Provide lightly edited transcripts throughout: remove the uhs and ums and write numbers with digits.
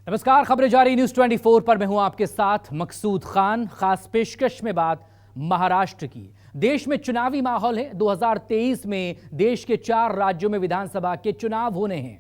नमस्कार, खबरें जारी न्यूज 24 पर मैं हूं आपके साथ मकसूद खान। खास पेशकश में बात महाराष्ट्र की। देश में चुनावी माहौल है। 2023 में देश के 4 राज्यों में विधानसभा के चुनाव होने हैं,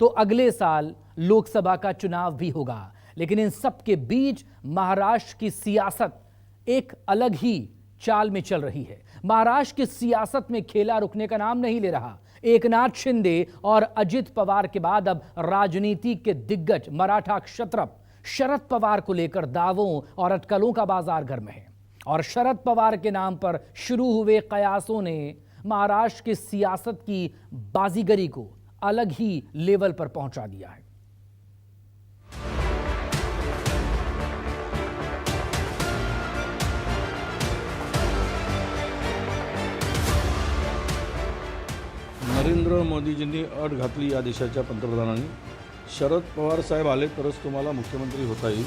तो अगले साल लोकसभा का चुनाव भी होगा। लेकिन इन सब के बीच महाराष्ट्र की सियासत एक अलग ही चाल में चल रही है। महाराष्ट्र की सियासत में खेला रुकने का नाम नहीं ले रहा। एकनाथ शिंदे और अजित पवार के बाद अब राजनीति के दिग्गज मराठा क्षत्रप शरद पवार को लेकर दावों और अटकलों का बाजार गर्म है। और शरद पवार के नाम पर शुरू हुए कयासों ने महाराष्ट्र की सियासत की बाजीगरी को अलग ही लेवल पर पहुंचा दिया है। नरेंद्र मोदीजींनी अट घातली या देशाच्या पंतप्रधानांनी। शरद पवार साहेब आले तरच तुम्हाला मुख्यमंत्री होता येईल।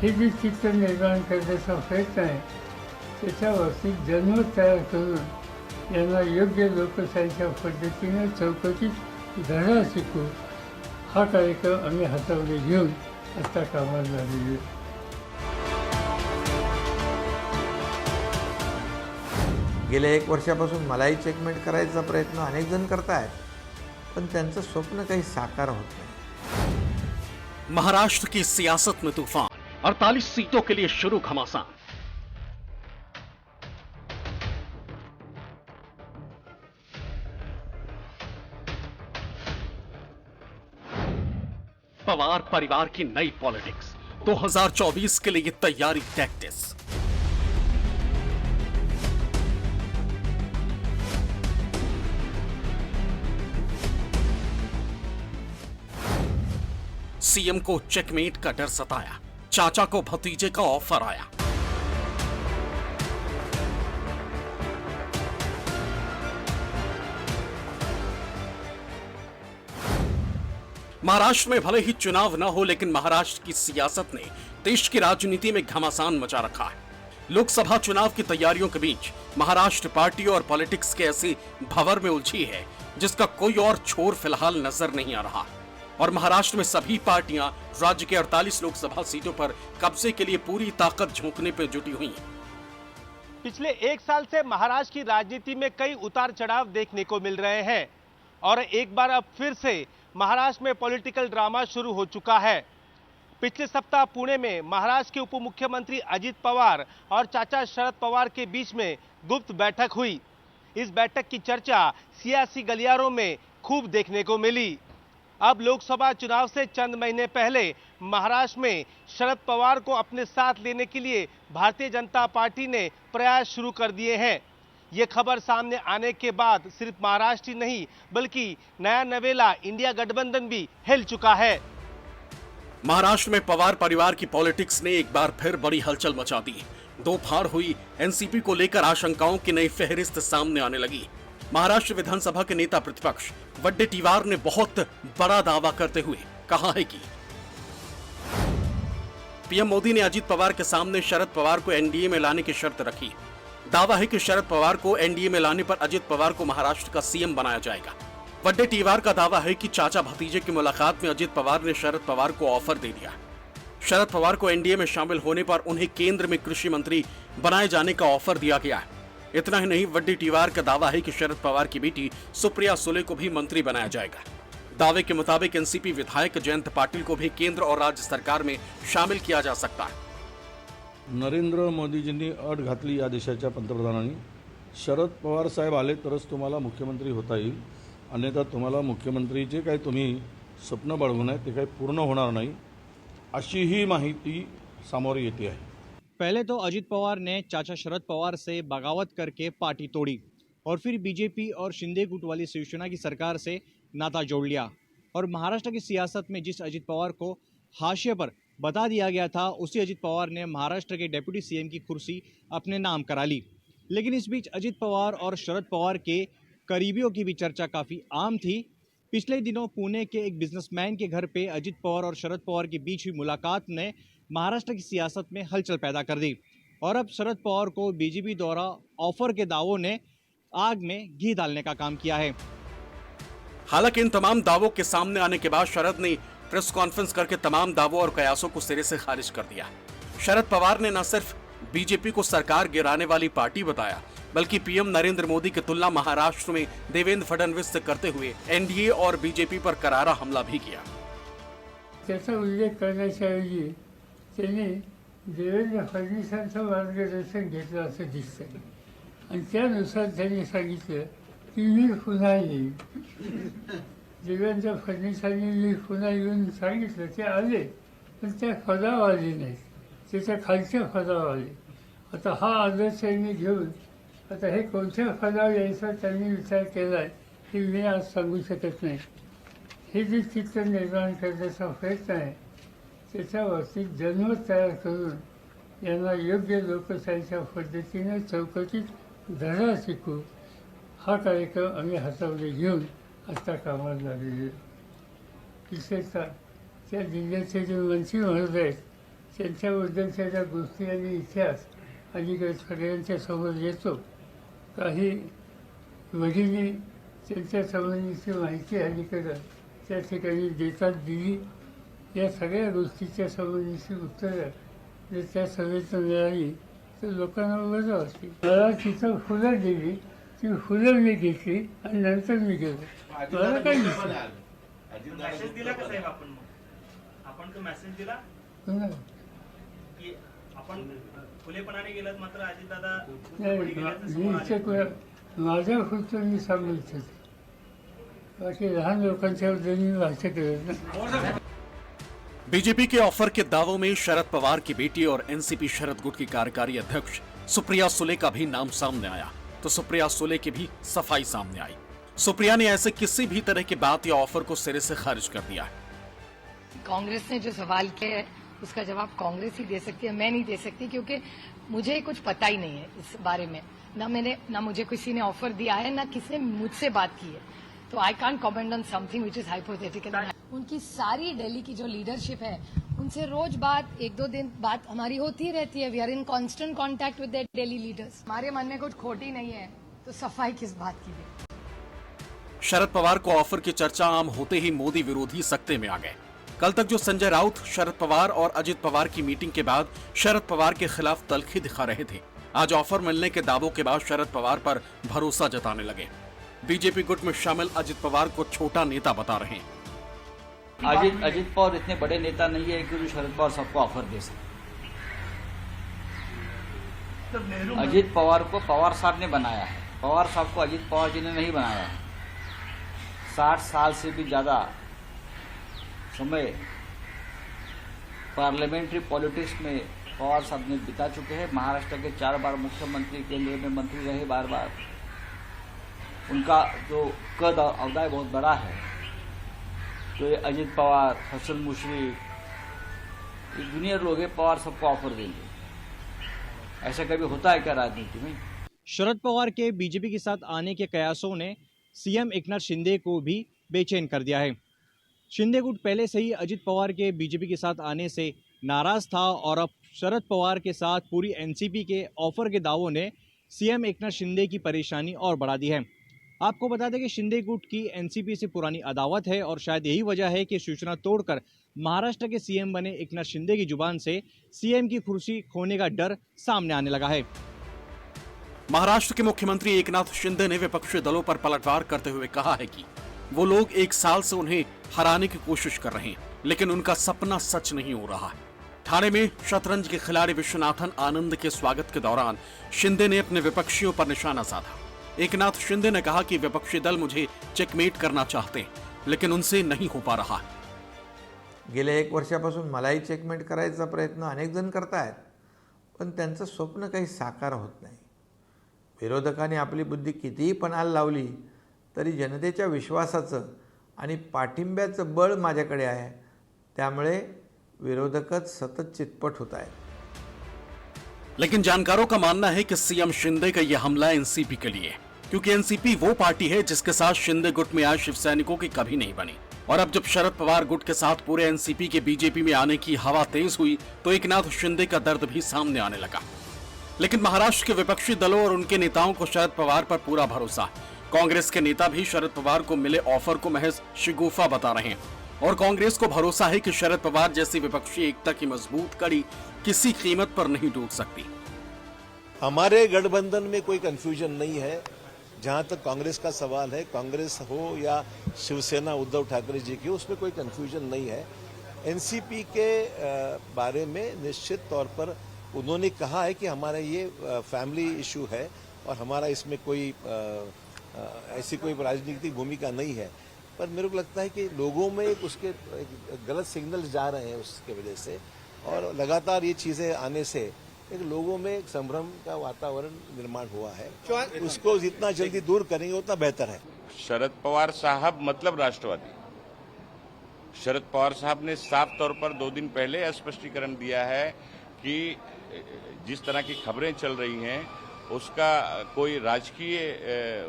हे जे चित्र निर्माण करण्याचा प्रयत्न आहे त्याच्यावरती जनमत तयार करून यांना योग्य लोकशाहीच्या पद्धतीने चौकटीत धडा शिकू हा कार्यक्रम आम्ही हातामध्ये घेऊन आता कामाला लागलेली आहे। गेल्या 1 वर्षापासून मलाही चेकमेट करायचा प्रयत्न अनेक जण करतायत, पण त्यांचं स्वप्न काही साकार होत नाही। महाराष्ट्र की सियासत में तूफान, 48 सीटों के लिए शुरू घमासान। पवार परिवार की नई पॉलिटिक्स, 2024 के लिए तैयारी टैक्टिस। सीएम को चेकमेट का डर सताया, चाचा को भतीजे का ऑफर आया। महाराष्ट्र में भले ही चुनाव न हो, लेकिन महाराष्ट्र की सियासत ने देश की राजनीति में घमासान मचा रखा है। लोकसभा चुनाव की तैयारियों के बीच महाराष्ट्र पार्टी और पॉलिटिक्स के ऐसी भंवर में उलझी है जिसका कोई और छोर फिलहाल नजर नहीं आ रहा। और महाराष्ट्र में सभी पार्टियां राज्य के 48 लोकसभा सीटों पर कब्जे के लिए पूरी ताकत झोंकने पर जुटी हुई हैं। पिछले 1 साल से महाराष्ट्र की राजनीति में कई उतार चढ़ाव देखने को मिल रहे हैं और एक बार अब फिर से महाराष्ट्र में पॉलिटिकल ड्रामा शुरू हो चुका है। पिछले सप्ताह पुणे में महाराष्ट्र के उप मुख्यमंत्री अजित पवार और चाचा शरद पवार के बीच में गुप्त बैठक हुई। इस बैठक की चर्चा सियासी गलियारों में खूब देखने को मिली। अब लोकसभा चुनाव से चंद महीने पहले महाराष्ट्र में शरद पवार को अपने साथ लेने के लिए भारतीय जनता पार्टी ने प्रयास शुरू कर दिए हैं। ये खबर सामने आने के बाद सिर्फ महाराष्ट्र ही नहीं बल्कि नया नवेला इंडिया गठबंधन भी हिल चुका है। महाराष्ट्र में पवार परिवार की पॉलिटिक्स ने एक बार फिर बड़ी हलचल मचा दी। दो फाड़ हुई एनसीपी को लेकर आशंकाओं की नई फहरिस्त सामने आने लगी। महाराष्ट्र विधानसभा के नेता प्रतिपक्ष वड्डेटीवार ने बहुत बड़ा दावा करते हुए कहा है कि पीएम मोदी ने अजित पवार के सामने शरद पवार को एनडीए में लाने की शर्त रखी। दावा है कि शरद पवार को एनडीए में लाने पर अजित पवार को महाराष्ट्र का सीएम बनाया जाएगा। वड्डेटीवार का दावा है कि चाचा भतीजे की मुलाकात में अजित पवार ने शरद पवार को ऑफर दे दिया। शरद पवार को एनडीए में शामिल होने पर उन्हें केंद्र में कृषि मंत्री बनाए जाने का ऑफर दिया गया है। इतना ही नहीं, वड्डेटीवार का दावा है कि शरद पवार की बेटी सुप्रिया सुले को भी मंत्री बनाया जाएगा। दावे के मुताबिक एनसीपी विधायक जयंत पाटिल को भी केंद्र और राज्य सरकार में शामिल किया जा सकता है। नरेंद्र मोदीजींनी अट घातली या देशाच्या पंतप्रधानांनी। शरद पवार साहेब आले तरच तुम्हाला मुख्यमंत्री होता येईल, अन्यथा तुम्हाला मुख्यमंत्रीचे काही तुम्ही स्वप्न बाळगून आहे ते काही पूर्ण होणार नाही, अशी ही माहिती सामोरी येते आहे। पहले तो अजित पवार ने चाचा शरद पवार से बगावत करके पार्टी तोड़ी और फिर बीजेपी और शिंदे गुट वाली शिवसेना की सरकार से नाता जोड़ लिया और महाराष्ट्र की सियासत में जिस अजित पवार को हाशिए पर बता दिया गया था, उसी अजित पवार ने महाराष्ट्र के डिप्टी सीएम की कुर्सी अपने नाम करा ली। लेकिन इस बीच अजित पवार और शरद पवार के करीबियों की भी चर्चा काफ़ी आम थी। पिछले दिनों पुणे के एक बिजनेसमैन के घर पे अजित पवार और शरद पवार के बीच हुई मुलाकात ने महाराष्ट्र की सियासत में हलचल पैदा कर दी और अब शरद पवार को बीजेपी द्वारा ऑफर के दावों ने आग में घी डालने का काम किया है। हालांकि इन तमाम दावों के सामने आने के बाद शरद ने प्रेस कॉन्फ्रेंस करके तमाम दावों और कयासों को सिरे से खारिज कर दिया। शरद पवार ने न सिर्फ बीजेपी को सरकार गिराने वाली पार्टी बताया, बल्कि पीएम नरेंद्र मोदी की तुलना महाराष्ट्र में देवेंद्र फडणवीस से करते हुए एनडीए और बीजेपी पर करारा हमला भी किया। त्याचा उल्लेख करण्याच्याऐवजी त्यांनी देवेंद्र फडणवीसांचं मार्गदर्शन घेतलं असं दिसतंय आणि त्यानुसार त्यांनी सांगितलं की मी पुन्हा येईल। देवेंद्र फडणवीसांनी मी पुन्हा येऊन सांगितलं, ते आले पण त्या पदावर आले नाहीत, त्याच्या खालच्या पदावर आले। आता हा आदर्श मी घेऊन आता हे कोणत्या पदावर यायचा त्यांनी विचार केला आहे हे मी आज सांगू शकत नाही। हे जे चित्र निर्माण करण्याचा प्रयत्न आहे त्याच्यावरती जनमत तयार करून यांना योग्य लोकशाहीच्या पद्धतीने चौकटीत धडा शिकू हा कार्यक्रम आम्ही हातामध्ये घेऊन आता कामाला लागलेलो। विशेषतः त्या जिल्ह्याचे जे मंत्री महोदय आहेत त्यांच्याबद्दलच्या ज्या गोष्टी आणि इतिहास अलीकडे सगळ्यांच्या समोर येतो, काही भगिनी त्यांच्या संबंधीची माहिती अलीकडं त्या ठिकाणी देतात दिली। या सगळ्या गोष्टीच्या संबंधीची उत्तरं जर त्या सभेतून मिळाली तर लोकांना बरं वाटते। मला तिथं फुलं दिली, ती फुलं मी घेतली आणि नंतर मी गेलो। मला काही दिसलं मेसेज दिला का साहेब आपण? आपण तो मेसेज दिला पुन्हा की आपण खुलेपणाने गेलात, मात्र अजितदादा नाही, मी इथे माझ्या पुरतं मी सांगू इच्छितो, बाकी लहान लोकांच्या बद्दल मी भाष्य करत नाही। बीजेपी के ऑफर के दावों में शरद पवार की बेटी और एनसीपी शरद गुट की कार्यकारी अध्यक्ष सुप्रिया सुले का भी नाम सामने आया, तो सुप्रिया सुले की भी सफाई सामने आई। सुप्रिया ने ऐसे किसी भी तरह की बात या ऑफर को सिरे से खारिज कर दिया है। कांग्रेस ने जो सवाल किया है उसका जवाब कांग्रेस ही दे सकती है, मैं नहीं दे सकती, क्योंकि मुझे कुछ पता ही नहीं है इस बारे में। ना मुझे किसी ने ऑफर दिया है, ना किसी ने मुझसे बात की है, तो I can't comment on something which is hypothetical. उनकी सारी दिल्ली की जो लीडरशिप है उनसे रोज बात, एक दो दिन बात हमारी होती रहती है। We are in constant contact with the Delhi leaders. हमारे मन में कुछ खोटी नहीं है तो सफाई किस बात की है। शरद पवार को ऑफर की चर्चा आम होते ही मोदी विरोधी सकते में आ गए। कल तक जो संजय राउत शरद पवार और अजित पवार की मीटिंग के बाद शरद पवार के खिलाफ तल्खी दिखा रहे थे, आज ऑफर मिलने के दावों के बाद शरद पवार पर भरोसा जताने लगे। बीजेपी गुट में शामिल अजित पवार को छोटा नेता बता रहे हैं। अजित पवार इतने बड़े नेता नहीं है कि जो शरद पवार सबको ऑफर दे सके। अजित पवार को पवार साहब ने बनाया है, पवार साहब को अजित पवार जी ने नहीं बनाया है। 60 साल से भी ज्यादा समय पार्लियामेंट्री पॉलिटिक्स में पवार साहब ने बिता चुके हैं। महाराष्ट्र के 4 बार मुख्यमंत्री, केंद्र में मंत्री रहे बार बार। उनका जो कद अवदाय बहुत बड़ा है। तो ये अजित पवार, हसन मुश्रीफ, ये जूनियर लोग हैं, पवार सबको ऑफर देंगे। ऐसा कभी होता है क्या राजनीति में? शरद पवार के बीजेपी के साथ आने के कयासों ने सीएम एकनाथ शिंदे को भी बेचैन कर दिया है। शिंदे गुट पहले से ही अजित पवार के बीजेपी के साथ आने से नाराज था और अब शरद पवार के साथ पूरी एनसीपी के ऑफर के दावों ने सीएम एकनाथ शिंदे की परेशानी और बढ़ा दी है। आपको बता दें कि शिंदे गुट की एनसीपी से पुरानी अदावत है और शायद यही वजह है कि सूचना तोड़कर महाराष्ट्र के सीएम बने एकनाथ शिंदे की जुबान से सीएम की कुर्सी खोने का डर सामने आने लगा है। महाराष्ट्र के मुख्यमंत्री एकनाथ शिंदे ने विपक्षी दलों पर पलटवार करते हुए कहा है कि वो लोग 1 साल से उन्हें हराने की कोशिश कर रहे हैं, लेकिन उनका सपना सच नहीं हो रहा है। ठाणे में शतरंज के खिलाड़ी विश्वनाथन आनंद के स्वागत के दौरान शिंदे ने अपने विपक्षियों पर निशाना साधा। एकनाथ शिंदे ने कहा कि विपक्षी दल मुझे चेकमेट करना चाहते हैं, लेकिन उनसे नहीं हो पा रहा। गेल्या 1 वर्षापासून मलाही चेकमेट करायचा प्रयत्न अनेक जण करतायत, पण त्यांचं स्वप्न काही साकार होत नाही। विरोधकांनी आपली बुद्धी कितीही पणाला लावली तरी जनतेच्या विश्वासाचं आणि पाठिंब्याचं बळ माझ्याकडे आहे, त्यामुळे विरोधकच सतत चितपट होत आहेत। लेकिन जानकारों का मानना है कि सीएम शिंदे का यह हमला एनसीपी के लिए है, क्योंकि एनसीपी वो पार्टी है जिसके साथ शिंदे गुट में आए शिव सैनिकों की कभी नहीं बनी। और अब जब शरद पवार गुट के साथ पूरे एनसीपी के बीजेपी में आने की हवा तेज हुई तो एकनाथ शिंदे का दर्द भी सामने आने लगा। लेकिन महाराष्ट्र के विपक्षी दलों और उनके नेताओं को शरद पवार पर पूरा भरोसा है। कांग्रेस के नेता भी शरद पवार को मिले ऑफर को महज शिगुफा बता रहे हैं और कांग्रेस को भरोसा है कि शरद पवार जैसी विपक्षी एकता की मजबूत कड़ी किसी कीमत पर नहीं टूट सकती। हमारे गठबंधन में कोई कंफ्यूजन नहीं है। जहां तक कांग्रेस का सवाल है, कांग्रेस हो या शिवसेना उद्धव ठाकरे जी की, उसमें कोई कंफ्यूजन नहीं है। एनसीपी के बारे में निश्चित तौर पर उन्होंने कहा है कि हमारा ये फैमिली इशू है और हमारा इसमें कोई ऐसी कोई राजनीतिक भूमिका नहीं है। पर मेरे को लगता है कि लोगों में उसके गलत सिग्नल जा रहे हैं उसके वजह से, और लगातार ये चीजें आने से एक लोगों में एक संभ्रम का वातावरण निर्माण हुआ है। उसको जितना जल्दी दूर करेंगे उतना बेहतर है। शरद पवार साहब मतलब राष्ट्रवादी। शरद पवार साहब ने साफ तौर पर 2 दिन पहले स्पष्टीकरण दिया है कि जिस तरह की खबरें चल रही हैं उसका कोई राजकीय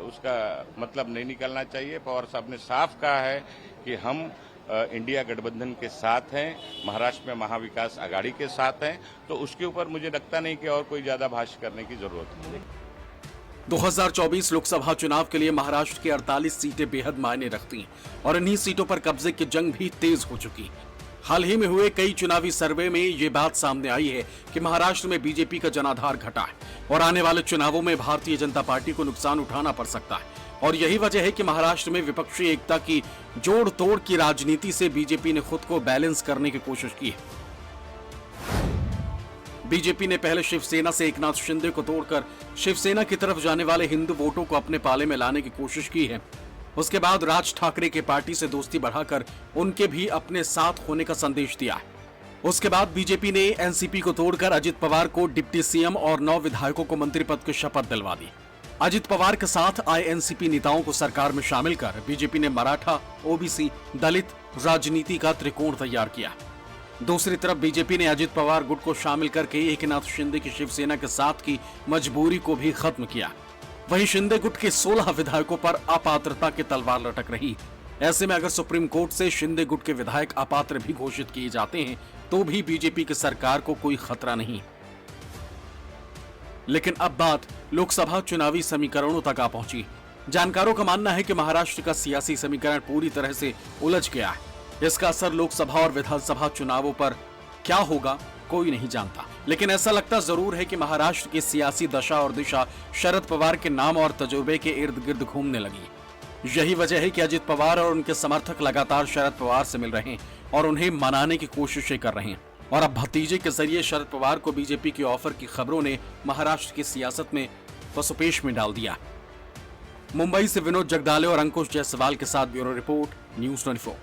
उसका मतलब नहीं निकलना चाहिए। पवार साहब ने साफ कहा है कि हम इंडिया गठबंधन के साथ हैं, महाराष्ट्र में महाविकास आघाड़ी के साथ हैं, तो उसके ऊपर मुझे लगता नहीं कि और कोई ज्यादा भाष्य करने की जरूरत है। 2024 लोकसभा चुनाव के लिए महाराष्ट्र की 48 सीटें बेहद मायने रखती हैं और इन्हीं सीटों पर कब्जे की जंग भी तेज हो चुकी। हाल ही में हुए कई चुनावी सर्वे में ये बात सामने आई है कि महाराष्ट्र में बीजेपी का जनाधार घटा है और आने वाले चुनावों में भारतीय जनता पार्टी को नुकसान उठाना पड़ सकता है। और यही वजह है कि महाराष्ट्र में विपक्षी एकता की जोड़ तोड़ की राजनीति से बीजेपी ने खुद को बैलेंस करने की कोशिश की है। बीजेपी ने पहले शिवसेना से एकनाथ शिंदे को तोड़कर शिवसेना की तरफ जाने वाले हिंदू वोटों को अपने पाले में लाने की कोशिश की है। उसके बाद राज ठाकरे के पार्टी से दोस्ती बढ़ाकर उनके भी अपने साथ होने का संदेश दिया है। उसके बाद बीजेपी ने एनसीपी को तोड़कर अजित पवार को डिप्टी सीएम और 9 विधायकों को मंत्री पद की शपथ दिलवा दी। अजित पवार के साथ आए एनसीपी नेताओं को सरकार में शामिल कर बीजेपी ने मराठा, ओबीसी, दलित राजनीति का त्रिकोण तैयार किया। दूसरी तरफ बीजेपी ने अजित पवार गुट को शामिल करके एकनाथ शिंदे की शिवसेना के साथ की मजबूरी को भी खत्म किया। वहीं शिंदे गुट के 16 विधायकों पर अपात्रता की तलवार लटक रही। ऐसे में अगर सुप्रीम कोर्ट से शिंदे गुट के विधायक अपात्र भी घोषित किए जाते हैं तो भी बीजेपी की सरकार को कोई खतरा नहीं। लेकिन अब बात लोकसभा चुनावी समीकरणों तक आ पहुंची। जानकारों का मानना है कि महाराष्ट्र का सियासी समीकरण पूरी तरह से उलझ गया है। इसका असर लोकसभा और विधानसभा चुनावों पर क्या होगा कोई नहीं जानता, लेकिन ऐसा लगता जरूर है कि महाराष्ट्र की सियासी दशा और दिशा शरद पवार के नाम और तजुर्बे के इर्द गिर्द घूमने लगी। यही वजह है कि अजित पवार और उनके समर्थक लगातार शरद पवार से मिल रहे हैं और उन्हें मनाने की कोशिशें कर रहे हैं। और अब भतीजे के जरिए शरद पवार को बीजेपी की ऑफर की खबरों ने महाराष्ट्र की सियासत में पसोपेश में डाल दिया। मुंबई से विनोद जगदाले और अंकुश जायसवाल के साथ ब्यूरो रिपोर्ट, न्यूज़ 24।